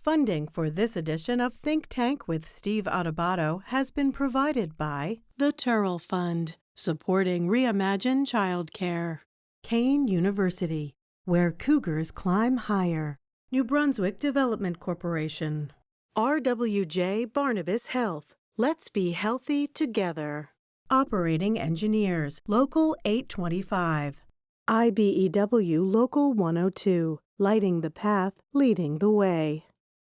Funding for this edition of Think Tank with Steve Adubato has been provided by the Turrell Fund, supporting Reimagine Childcare, Kane University, where cougars climb higher, New Brunswick Development Corporation, RWJ Barnabas Health, let's be healthy together, Operating Engineers, Local 825, IBEW Local 102, lighting the path, leading the way.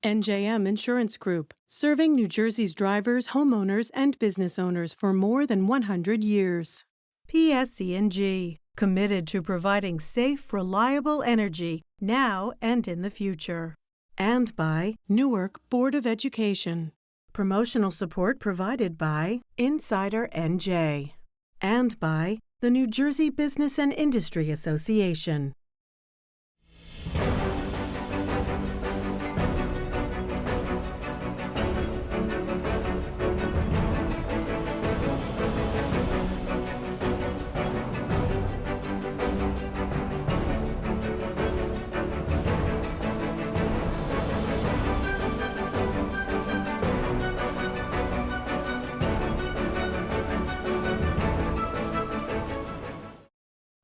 NJM Insurance Group, serving New Jersey's drivers, homeowners, and business owners for more than 100 years. PSE&G, committed to providing safe, reliable energy now and in the future. And by Newark Board of Education. Promotional support provided by Insider NJ. And by the New Jersey Business and Industry Association.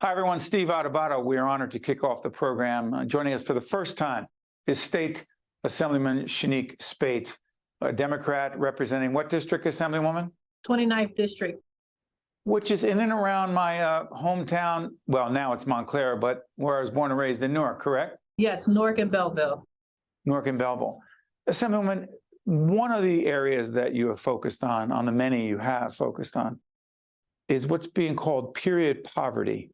Hi, everyone. Steve Adubato. We are honored to kick off the program. Joining us for the first time is State Assemblyman Shanique Speight, a Democrat representing what district, Assemblywoman? 29th District. Which is in and around my hometown. Well, now it's Montclair, but where I was born and raised in Newark, correct? Yes, Newark and Belleville. Newark and Belleville. Assemblywoman, one of the areas that you have focused on the many you have focused on, is what's being called period poverty.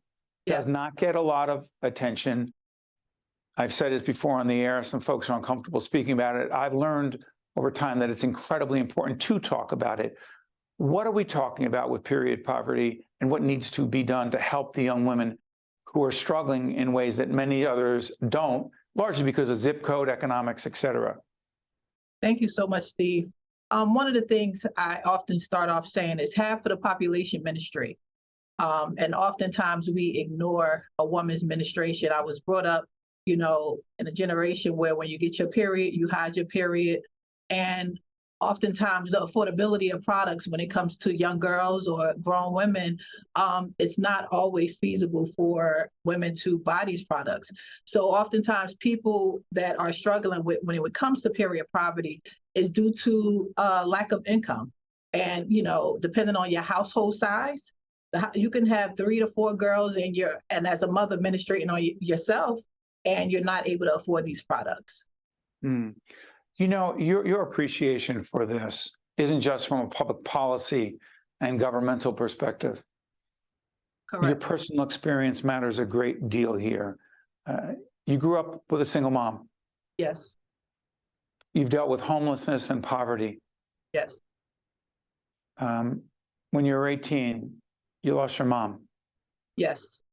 Does not get a lot of attention. I've said this before on the air. Some folks are uncomfortable speaking about it. I've learned over time that it's incredibly important to talk about it. What are we talking about with period poverty, and what needs to be done to help the young women who are struggling in ways that many others don't, largely because of zip code, economics, et cetera? Thank you so much, Steve. One of the things I often start off saying is half of the population ministry. And oftentimes we ignore a woman's menstruation. I was brought up, in a generation where when you get your period, you hide your period. And oftentimes the affordability of products when it comes to young girls or grown women, it's not always feasible for women to buy these products. So oftentimes people that are struggling with when it comes to period poverty is due to lack of income. And, depending on your household size, you can have 3 to 4 girls and as a mother menstruating on yourself, and you're not able to afford these products. Your appreciation for this isn't just from a public policy and governmental perspective. Correct. Your personal experience matters a great deal here. You grew up with a single mom. Yes. You've dealt with homelessness and poverty. Yes. When you were 18, you lost your mom. Yes.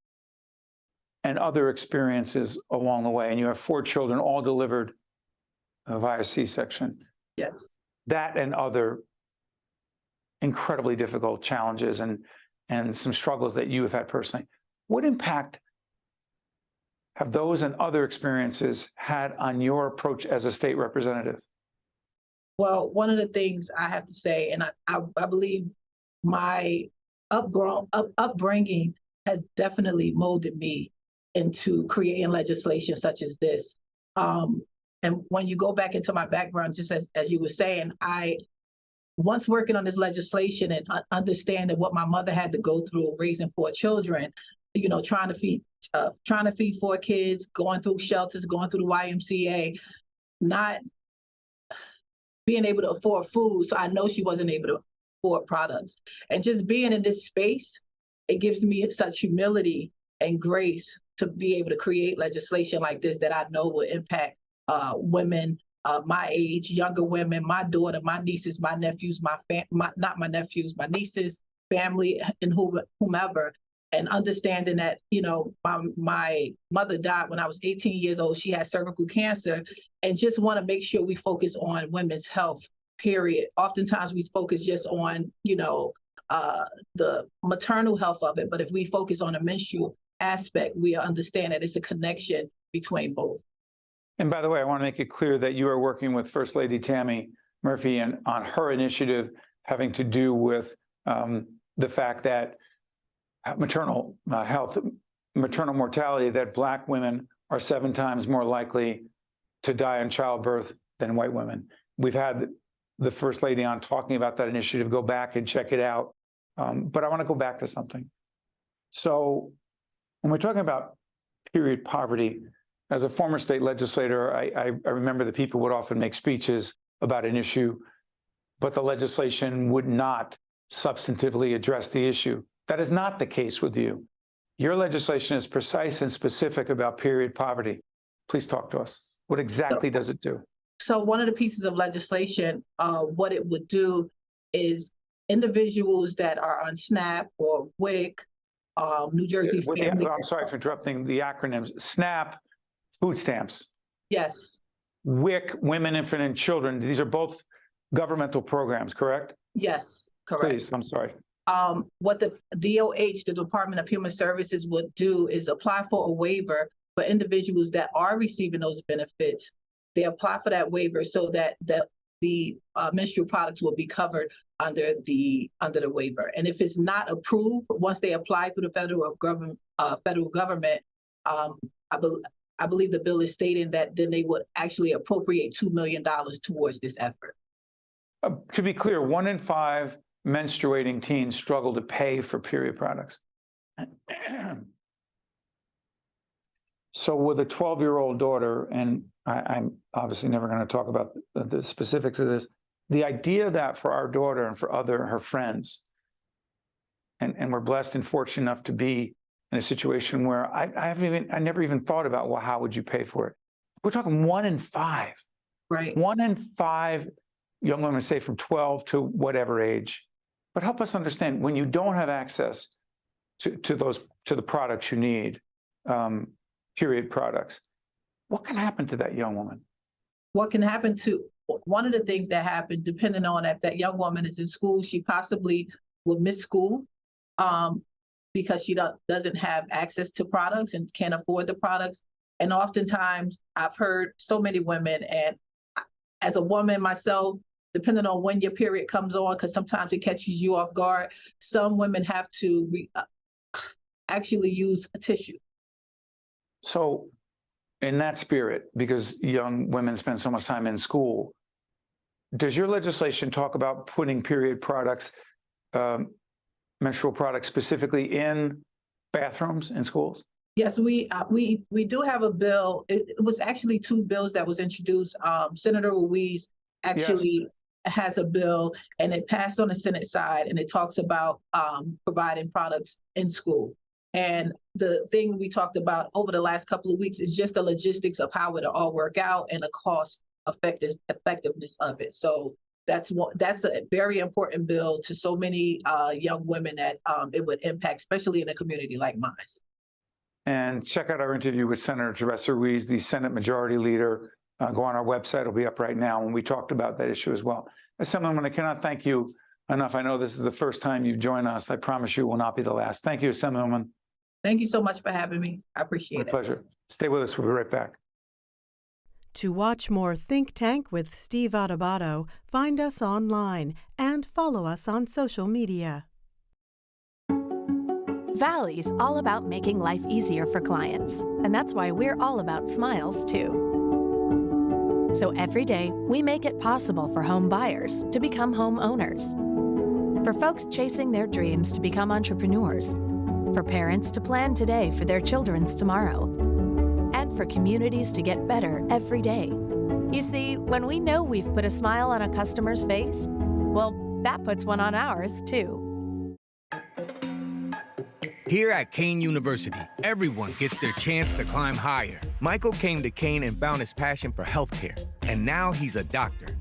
And other experiences along the way. And you have 4 children, all delivered via C-section. Yes. That and other incredibly difficult challenges and some struggles that you have had personally. What impact have those and other experiences had on your approach as a state representative? Well, one of the things I have to say, and I believe my upbringing has definitely molded me into creating legislation such as this. And when you go back into my background, just as you were saying, once working on this legislation and understanding what my mother had to go through raising 4 children, trying to feed 4 kids, going through shelters, going through the YMCA, not being able to afford food. So I know she wasn't able to afford products. And just being in this space, it gives me such humility and grace to be able to create legislation like this that I know will impact women my age, younger women, my daughter, my nieces, my nephews, not my nephews, my nieces, family, and whomever. And understanding that, my mother died when I was 18 years old. She had cervical cancer, and just want to make sure we focus on women's health, period. Oftentimes we focus just on, the maternal health of it. But if we focus on the menstrual aspect, we understand that it's a connection between both. And by the way, I want to make it clear that you are working with First Lady Tammy Murphy and on her initiative having to do with the fact that maternal health, maternal mortality, that Black women are 7 times more likely to die in childbirth than white women. We've had the First Lady on talking about that initiative. Go back and check it out. But I want to go back to something. So when we're talking about period poverty, as a former state legislator, I remember that people would often make speeches about an issue, but the legislation would not substantively address the issue. That is not the case with you. Your legislation is precise and specific about period poverty. Please talk to us. What exactly does it do? So one of the pieces of legislation, what it would do is individuals that are on SNAP or WIC, New Jersey Family. I'm sorry for interrupting the acronyms. SNAP, food stamps. Yes. WIC, women, infant, and children. These are both governmental programs, correct? Yes, correct. Please, I'm sorry. What the DOH, the Department of Human Services, would do is apply for a waiver for individuals that are receiving those benefits. They apply for that waiver so that the menstrual products will be covered under the waiver. And if it's not approved, once they apply through the federal government, I believe the bill is stating that then they would actually appropriate $2 million towards this effort. To be clear, 1 in 5 menstruating teens struggle to pay for period products. So with a 12-year-old daughter, and I'm obviously never going to talk about the specifics of this, the idea that for our daughter and for her friends, and we're blessed and fortunate enough to be in a situation where I never even thought about, well, how would you pay for it? We're talking 1 in 5. Right. 1 in 5 young women, say from 12 to whatever age. But help us understand, when you don't have access to the products you need, period products, what can happen to that young woman? What can happen to, one of the things that happen, depending on if that young woman is in school, she possibly will miss school because she doesn't have access to products and can't afford the products. And oftentimes I've heard so many women, and as a woman myself, depending on when your period comes on, because sometimes it catches you off guard, some women have to actually use a tissue. So in that spirit, because young women spend so much time in school, does your legislation talk about putting period products, menstrual products specifically in bathrooms in schools? Yes, we do have a bill. It was actually 2 bills that was introduced. Senator Ruiz actually has a bill, and it passed on the Senate side, and it talks about providing products in school. And the thing we talked about over the last couple of weeks is just the logistics of how it'll all work out and the cost effectiveness of it. So that's a very important bill to so many young women that it would impact, especially in a community like mine. And check out our interview with Senator Teresa Ruiz, the Senate Majority Leader. Go on our website, it'll be up right now, and we talked about that issue as well. Assemblywoman, I cannot thank you enough. I know this is the first time you've joined us. I promise you it will not be the last. Thank you, Assemblywoman. Thank you so much for having me. I appreciate it. My pleasure. Stay with us. We'll be right back. To watch more Think Tank with Steve Adubato, find us online and follow us on social media. Valley's all about making life easier for clients, and that's why we're all about smiles, too. So every day, we make it possible for home buyers to become home owners, for folks chasing their dreams to become entrepreneurs, for parents to plan today for their children's tomorrow, and for communities to get better every day. You see, when we know we've put a smile on a customer's face, well, that puts one on ours, too. Here at Kane University, everyone gets their chance to climb higher. Michael came to Kane and found his passion for healthcare, and now he's a doctor.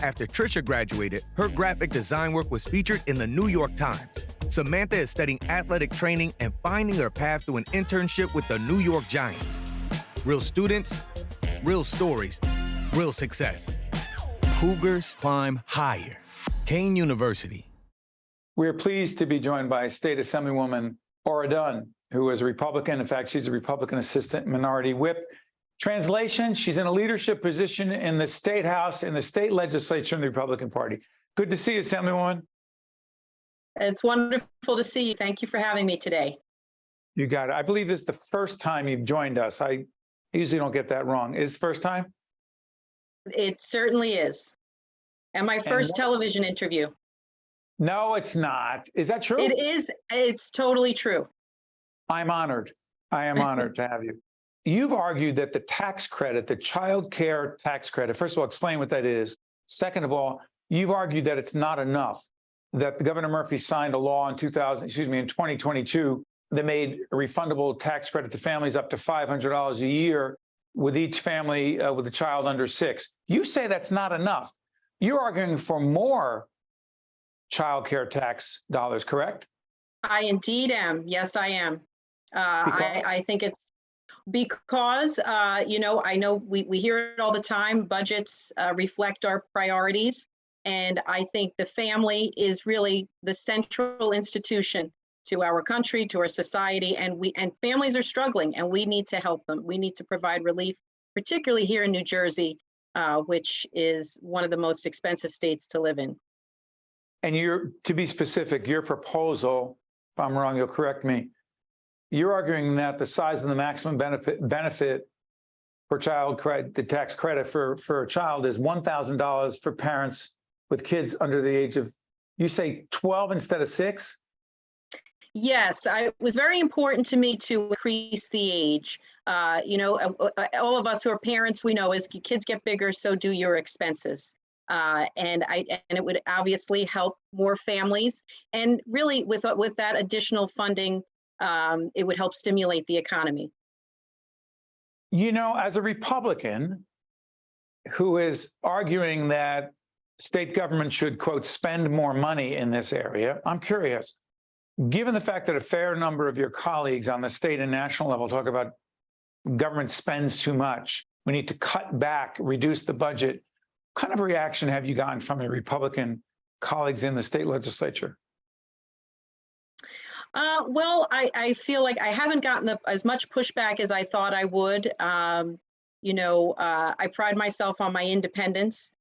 After Trisha graduated, her graphic design work was featured in the New York Times. Samantha is studying athletic training and finding her path through an internship with the New York Giants. Real students, real stories, real success. Cougars climb higher. Kane University. We are pleased to be joined by State Assemblywoman Dunn, who is a Republican. In fact, she's a Republican Assistant Minority Whip. Translation, she's in a leadership position in the state house, in the state legislature in the Republican Party. Good to see you, Assemblywoman. It's wonderful to see you. Thank you for having me today. You got it. I believe this is the first time you've joined us. I usually don't get that wrong. Is it the first time? It certainly is. And my first television interview. No, it's not. Is that true? It is. It's totally true. I'm honored. I am honored to have you. You've argued that the tax credit, the child care tax credit, first of all, explain what that is. Second of all, you've argued that it's not enough, that Governor Murphy signed a law in 2022 that made a refundable tax credit to families up to $500 a year with each family with a child under 6. You say that's not enough. You're arguing for more child care tax dollars, correct? I indeed am. Yes, I am. I think it's because, you know, I know we hear it all the time. Budgets reflect our priorities. And I think the family is really the central institution to our country, to our society, and families are struggling, and we need to help them. We need to provide relief, particularly here in New Jersey, which is one of the most expensive states to live in. And to be specific, your proposal, if I'm wrong, you'll correct me. You're arguing that the size of the maximum benefit for the tax credit for a child is $1,000 for parents with kids under the age of, you say 12 instead of 6? Yes, it was very important to me to increase the age. You know, all of us who are parents, we know as kids get bigger, so do your expenses. And it would obviously help more families. And really, with that additional funding, it would help stimulate the economy. You know, as a Republican who is arguing that state government should, quote, spend more money in this area, I'm curious, given the fact that a fair number of your colleagues on the state and national level talk about government spends too much, we need to cut back, reduce the budget, what kind of reaction have you gotten from your Republican colleagues in the state legislature? Well, I feel like I haven't gotten as much pushback as I thought I would. You know, I pride myself on my independence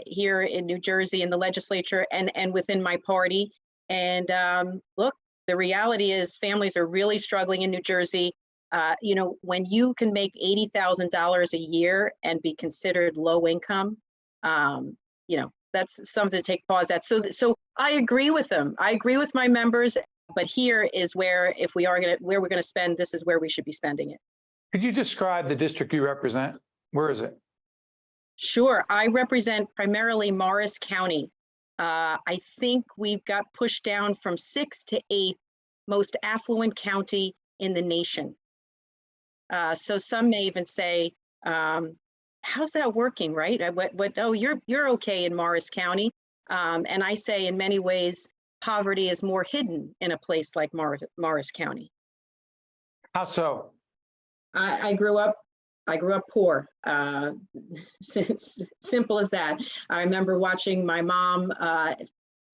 here in New Jersey in the legislature and within my party. And look, the reality is families are really struggling in New Jersey. You know, when you can make $80,000 a year and be considered low income, you know, that's something to take pause at. So I agree with them. I agree with my members. But here is where, if we are where we're going to spend, this is where we should be spending it. Could you describe the district you represent? Where is it? Sure. I represent primarily Morris County. I think we've got pushed down from 6th to 8th most affluent county in the nation. So some may even say, how's that working, right? Oh, you're okay in Morris County. And I say in many ways, poverty is more hidden in a place like Morris County. How so? I grew up poor. Simple as that. I remember watching my mom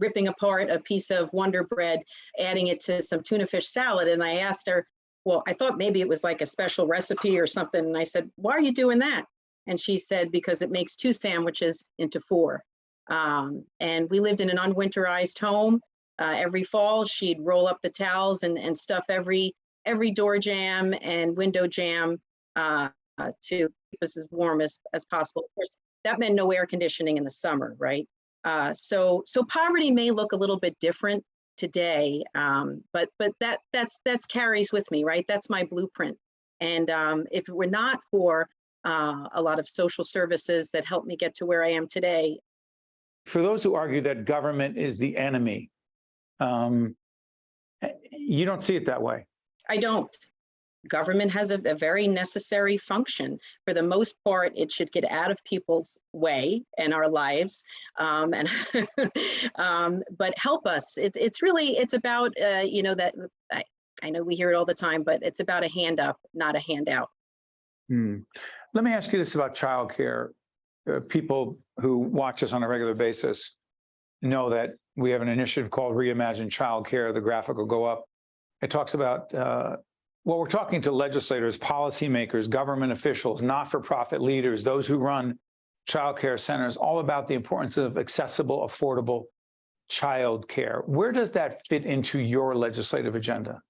ripping apart a piece of Wonder Bread, adding it to some tuna fish salad, and I asked her, well, I thought maybe it was like a special recipe or something, and I said, why are you doing that? And she said, because it makes 2 sandwiches into 4. And we lived in an unwinterized home. Every fall, she'd roll up the towels and stuff every door jamb and window jamb to keep us as warm as possible. Of course, that meant no air conditioning in the summer, right? So poverty may look a little bit different today, but that's carries with me, right? That's my blueprint. And if it were not for a lot of social services that helped me get to where I am today. For those who argue that government is the enemy, you don't see it that way. I don't. Government has a very necessary function. For the most part, it should get out of people's way and our lives, but help us. It's about you know, that I know we hear it all the time, but it's about a hand up, not a handout. Let me ask you this about childcare. People who watch us on a regular basis know that we have an initiative called Reimagine Childcare. The graphic will go up. It talks about Well, we're talking to legislators, policymakers, government officials, not-for-profit leaders, those who run child care centers, all about the importance of accessible, affordable child care. Where does that fit into your legislative agenda?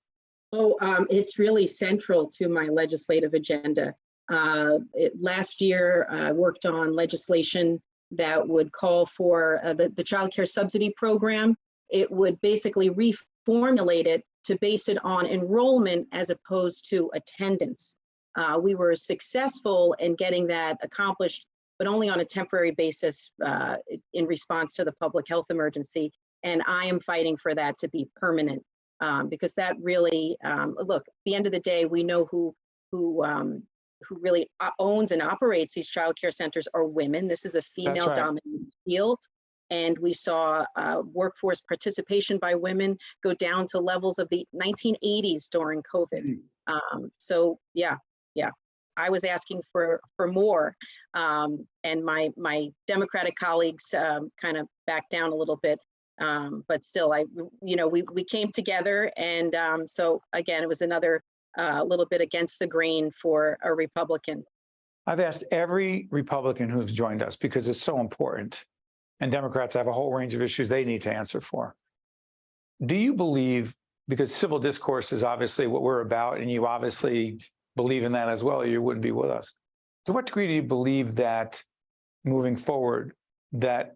Oh, it's really central to my legislative agenda. Last year, I worked on legislation that would call for the child care subsidy program. It would basically reformulate it to base it on enrollment as opposed to attendance. We were successful in getting that accomplished, but only on a temporary basis in response to the public health emergency. And I am fighting for that to be permanent because that really, look, at the end of the day, we know who really owns and operates these child care centers are women. This is a female-dominated field. And we saw workforce participation by women go down to levels of the 1980s during COVID. So yeah, I was asking for more, and my Democratic colleagues kind of backed down a little bit, but still, we came together, and so again, it was another little bit against the grain for a Republican. I've asked every Republican who's joined us because it's so important. And Democrats have a whole range of issues they need to answer for. Do you believe, because civil discourse is obviously what we're about, and you obviously believe in that as well, or you wouldn't be with us. To what degree do you believe that moving forward, that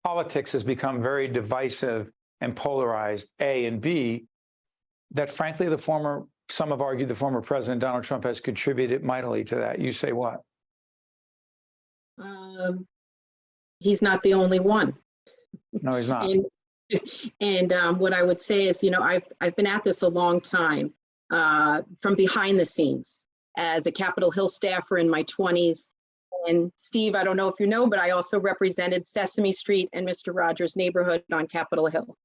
politics has become very divisive and polarized, A, and B, that frankly, some have argued the former President Donald Trump has contributed mightily to that? You say what? He's not the only one. No, he's not. And what I would say is, I've been at this a long time, from behind the scenes as a Capitol Hill staffer in my 20s. And Steve, I don't know if you know, but I also represented Sesame Street and Mr. Rogers' Neighborhood on Capitol Hill.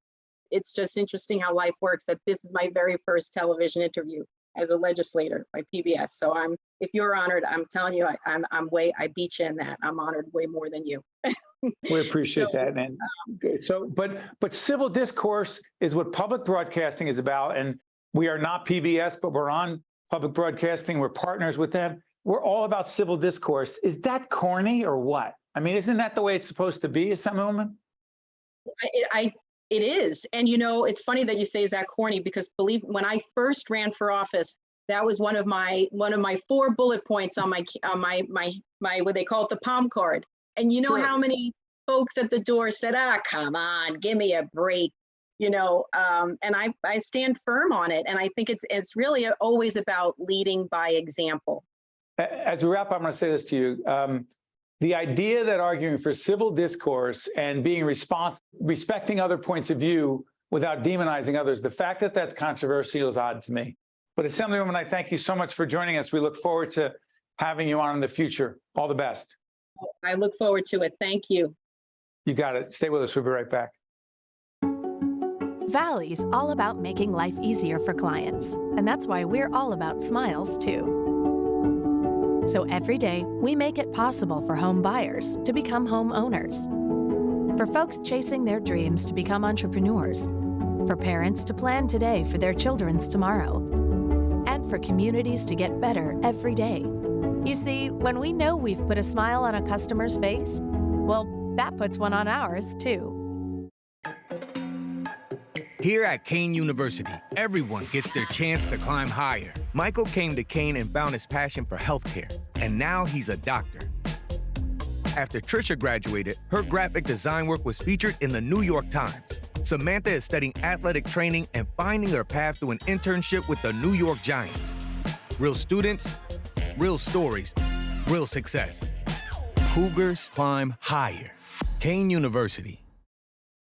It's just interesting how life works, that this is my very first television interview as a legislator by PBS. So if you're honored, I'm telling you, I beat you in that. I'm honored way more than you. We appreciate that. And but civil discourse is what public broadcasting is about. And we are not PBS, but we're on public broadcasting. We're partners with them. We're all about civil discourse. Is that corny or what? I mean, isn't that the way it's supposed to be, Assemblywoman? It is. And it's funny that you say, is that corny? Because when I first ran for office, that was one of my 4 bullet points on my what they call it, the palm card. And sure. How many folks at the door said, come on, give me a break, and I stand firm on it. And I think it's really always about leading by example. As we wrap up, I'm going to say this to you. The idea that arguing for civil discourse and being respecting other points of view without demonizing others, the fact that that's controversial is odd to me. But Assemblywoman, I thank you so much for joining us. We look forward to having you on in the future. All the best. I look forward to it. Thank you. You got it. Stay with us. We'll be right back. Valley's all about making life easier for clients. And that's why we're all about smiles, too. So every day, we make it possible for home buyers to become home owners. For folks chasing their dreams to become entrepreneurs. For parents to plan today for their children's tomorrow. And for communities to get better every day. You see, when we know we've put a smile on a customer's face, well, that puts one on ours, too. Here at Kane University, everyone gets their chance to climb higher. Michael came to Kane and found his passion for healthcare, and now he's a doctor. After Trisha graduated, her graphic design work was featured in the New York Times. Samantha is studying athletic training and finding her path to an internship with the New York Giants. Real students, real stories, real success. Cougars climb higher. Kane University.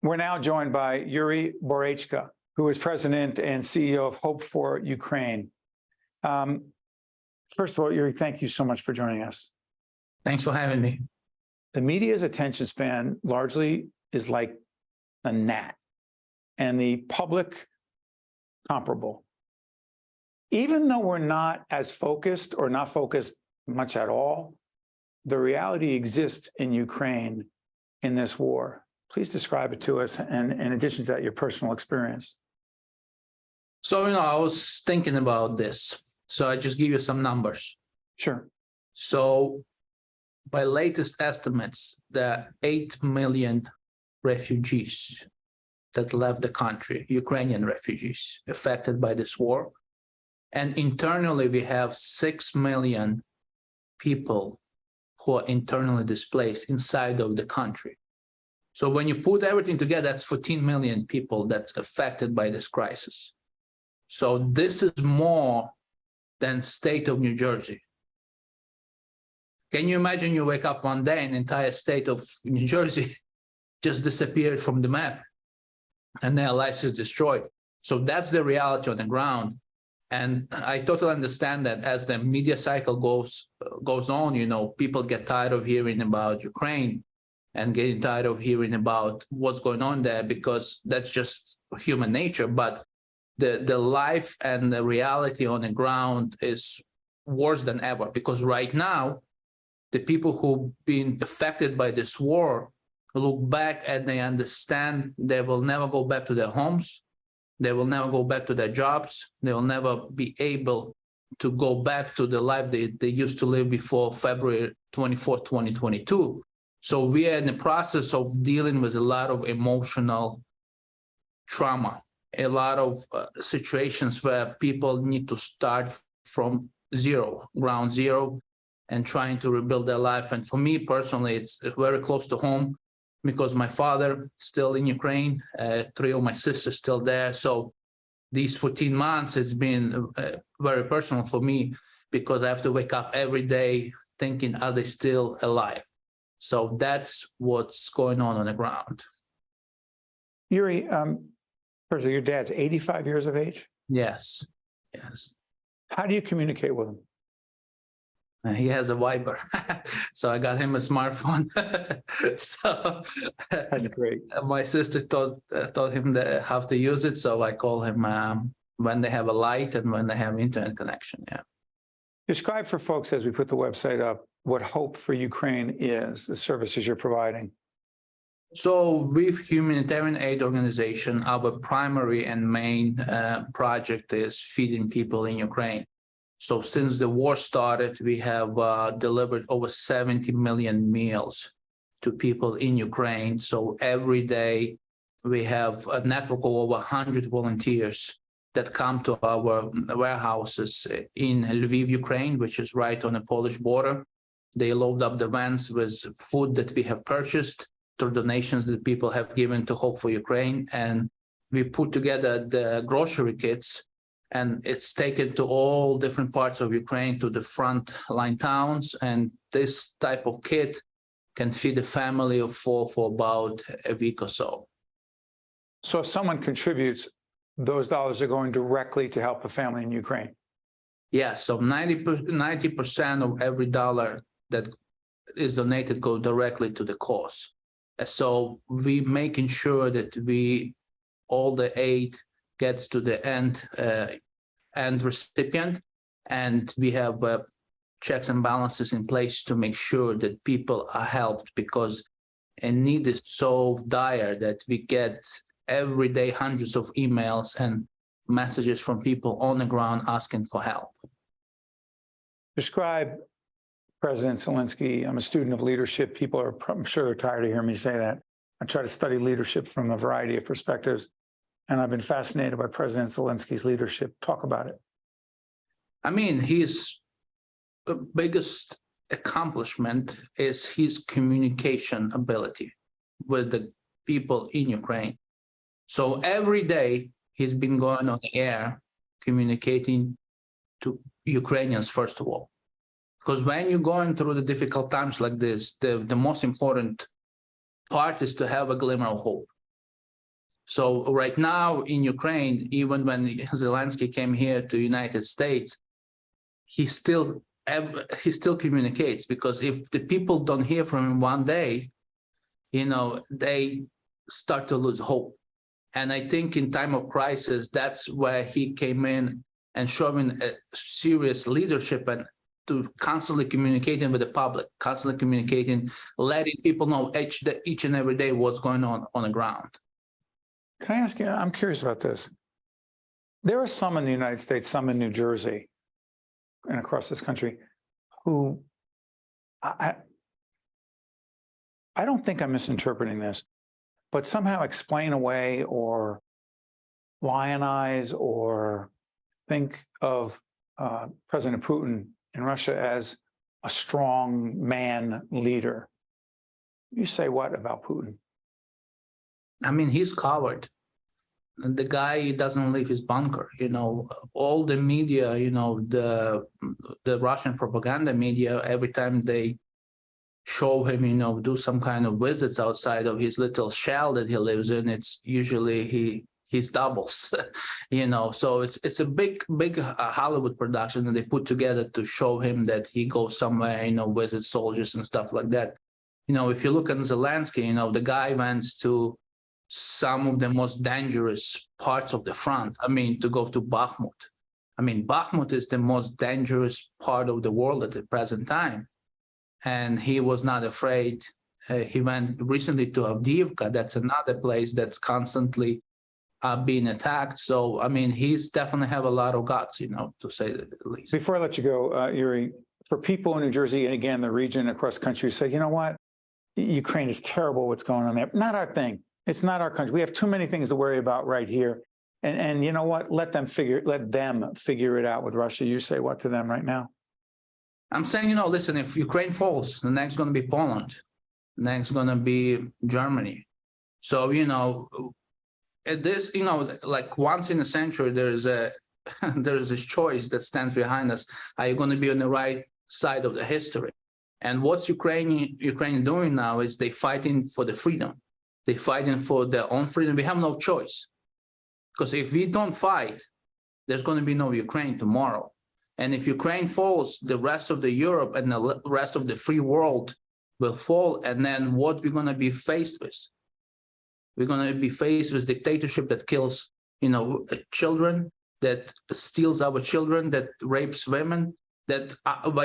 We're now joined by Yuriy Boyechko, who is president and CEO of Hope for Ukraine. First of all, Yuriy, thank you so much for joining us. Thanks for having me. The media's attention span largely is like a gnat, and the public comparable. Even though we're not as focused or not focused much at all, the reality exists in Ukraine in this war. Please describe it to us, and in addition to that, your personal experience. So, I was thinking about this. So I just give you some numbers. Sure. So by latest estimates, there are 8 million refugees that left the country, Ukrainian refugees affected by this war. And internally, we have 6 million people who are internally displaced inside of the country. So when you put everything together, that's 14 million people that's affected by this crisis. So this is more than state of New Jersey. Can you imagine you wake up one day and the entire state of New Jersey just disappeared from the map and their lives is destroyed? So that's the reality on the ground. And I totally understand that as the media cycle goes on, people get tired of hearing about Ukraine and getting tired of hearing about what's going on there, because that's just human nature. But the life and the reality on the ground is worse than ever, because right now, the people who've been affected by this war look back and they understand they will never go back to their homes. They will never go back to their jobs. They will never be able to go back to the life they used to live before February 24th, 2022. So we are in the process of dealing with a lot of emotional trauma, a lot of situations where people need to start from zero, ground zero, and trying to rebuild their life. And for me personally, it's very close to home because my father still in Ukraine, 3 of my sisters still there. So these 14 months has been very personal for me, because I have to wake up every day thinking, are they still alive? So that's what's going on the ground. Yuriy, first of all, your dad's 85 years of age? Yes, yes. How do you communicate with him? He has a Viber, so I got him a smartphone. So That's great. My sister taught him how to use it, so I call him when they have a light and when they have internet connection. Yeah. Describe for folks, as we put the website up, what Hope for Ukraine is, the services you're providing. So with Humanitarian Aid Organization, our primary and main project is feeding people in Ukraine. So since the war started, we have delivered over 70 million meals to people in Ukraine. So every day we have a network of over 100 volunteers that come to our warehouses in Lviv, Ukraine, which is right on the Polish border. They load up the vans with food that we have purchased through donations that people have given to Hope for Ukraine. And we put together the grocery kits, and it's taken to all different parts of Ukraine, to the front line towns. And this type of kit can feed a family of 4 for about a week or so. So if someone contributes, those dollars are going directly to help a family in Ukraine? Yeah, so 90% of every dollar that is donated go directly to the cause. So we making sure that all the aid gets to the end recipient, and we have checks and balances in place to make sure that people are helped, because a need is so dire that we get every day hundreds of emails and messages from people on the ground asking for help. Describe President Zelensky. I'm a student of leadership. People are, I'm sure, they're tired of hearing me say that. I try to study leadership from a variety of perspectives, and I've been fascinated by President Zelensky's leadership. Talk about it. I mean, his biggest accomplishment is his communication ability with the people in Ukraine. So every day he's been going on the air communicating to Ukrainians, first of all. Because when you're going through the difficult times like this, the most important part is to have a glimmer of hope. So right now in Ukraine, even when Zelensky came here to the United States, he still communicates, because if the people don't hear from him one day, they start to lose hope. And I think in time of crisis, that's where he came in and showing a serious leadership, and to constantly communicating with the public, constantly communicating, letting people know each and every day what's going on the ground. Can I ask you, I'm curious about this. There are some in the United States, some in New Jersey and across this country who I don't think I'm misinterpreting this, but somehow explain away or lionize or think of President Putin in Russia as a strong man leader. You say what about Putin? I mean, he's coward. The guy doesn't leave his bunker. All the media, the Russian propaganda media, every time they show him, do some kind of visits outside of his little shell that he lives in, it's usually he's doubles, So it's a big Hollywood production that they put together to show him that he goes somewhere, visits soldiers and stuff like that. If you look at Zelensky, the guy went to some of the most dangerous parts of the front. I mean, to go to Bakhmut. I mean, Bakhmut is the most dangerous part of the world at the present time. And he was not afraid. He went recently to Avdiivka. That's another place that's constantly being attacked. So, I mean, he's definitely have a lot of guts, to say the least. Before I let you go, Yuriy, for people in New Jersey and again, the region across the country say, you know what? Ukraine is terrible what's going on there. Not our thing. It's not our country. We have too many things to worry about right here. And you know what? Let them figure it out with Russia. You say what to them right now? I'm saying, listen, if Ukraine falls, the next going to be Poland. The next going to be Germany. So, this, like once in a century, there's this choice that stands behind us. Are you going to be on the right side of the history? And what's Ukraine doing now is they fighting for the freedom. They're fighting for their own freedom. We have no choice. Because if we don't fight, there's going to be no Ukraine tomorrow. And if Ukraine falls, the rest of the Europe and the rest of the free world will fall. And then what we're going to be faced with? We're going to be faced with dictatorship that kills, children, that steals our children, that rapes women, that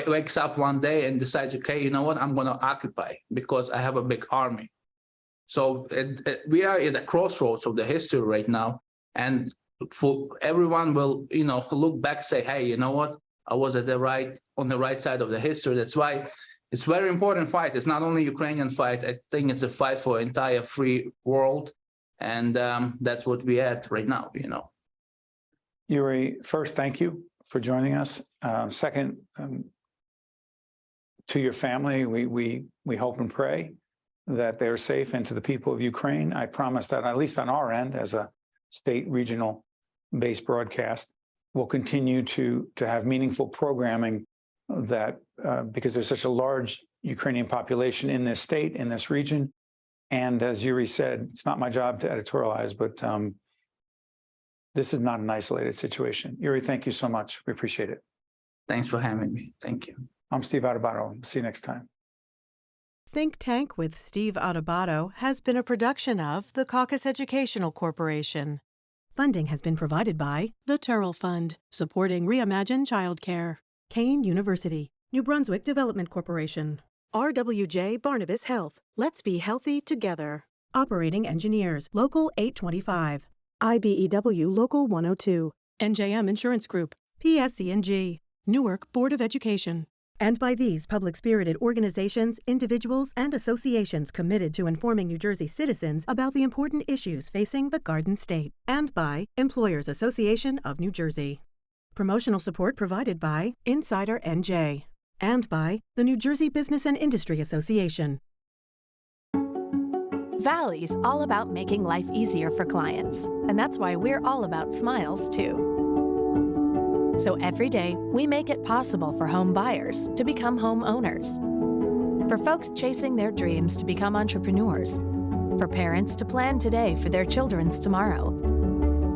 wakes up one day and decides, okay, you know what, I'm going to occupy because I have a big army. So we are at the crossroads of the history right now. And for everyone will, look back and say, hey, you know what? I was on the right side of the history. That's why it's a very important fight. It's not only Ukrainian fight. I think it's a fight for entire free world. And that's what we at right now, Yuriy, first, thank you for joining us. Second, to your family, we hope and pray that they're safe, and to the people of Ukraine, I promise that at least on our end, as a state regional based broadcast, we'll continue to have meaningful programming that because there's such a large Ukrainian population in this state, in this region. And as Yuriy said, it's not my job to editorialize, but this is not an isolated situation. Yuriy, thank you so much. We appreciate it. Thanks for having me. Thank you. I'm Steve Adubato. See you next time. Think Tank with Steve Adubato has been a production of the Caucus Educational Corporation. Funding has been provided by the Turrell Fund, supporting Reimagine Childcare, Kean University, New Brunswick Development Corporation, RWJ Barnabas Health, Let's Be Healthy Together, Operating Engineers, Local 825, IBEW Local 102, NJM Insurance Group, PSE&G, Newark Board of Education, and by these public-spirited organizations, individuals, and associations committed to informing New Jersey citizens about the important issues facing the Garden State, and by Employers Association of New Jersey. Promotional support provided by Insider NJ, and by the New Jersey Business and Industry Association. Valley's all about making life easier for clients, and that's why we're all about smiles, too. So every day, we make it possible for home buyers to become homeowners, for folks chasing their dreams to become entrepreneurs, for parents to plan today for their children's tomorrow,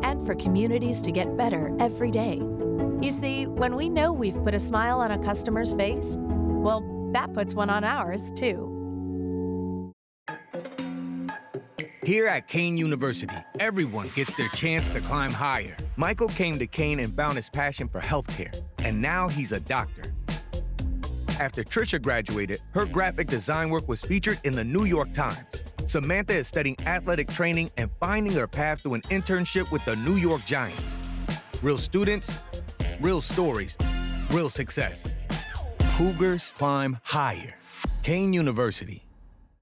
and for communities to get better every day. You see, when we know we've put a smile on a customer's face, well, that puts one on ours, too. Here at Kean University, everyone gets their chance to climb higher. Michael came to Kean and found his passion for healthcare, and now he's a doctor. After Trisha graduated, her graphic design work was featured in the New York Times. Samantha is studying athletic training and finding her path to an internship with the New York Giants. Real students, real stories, real success. Cougars climb higher. Kane University.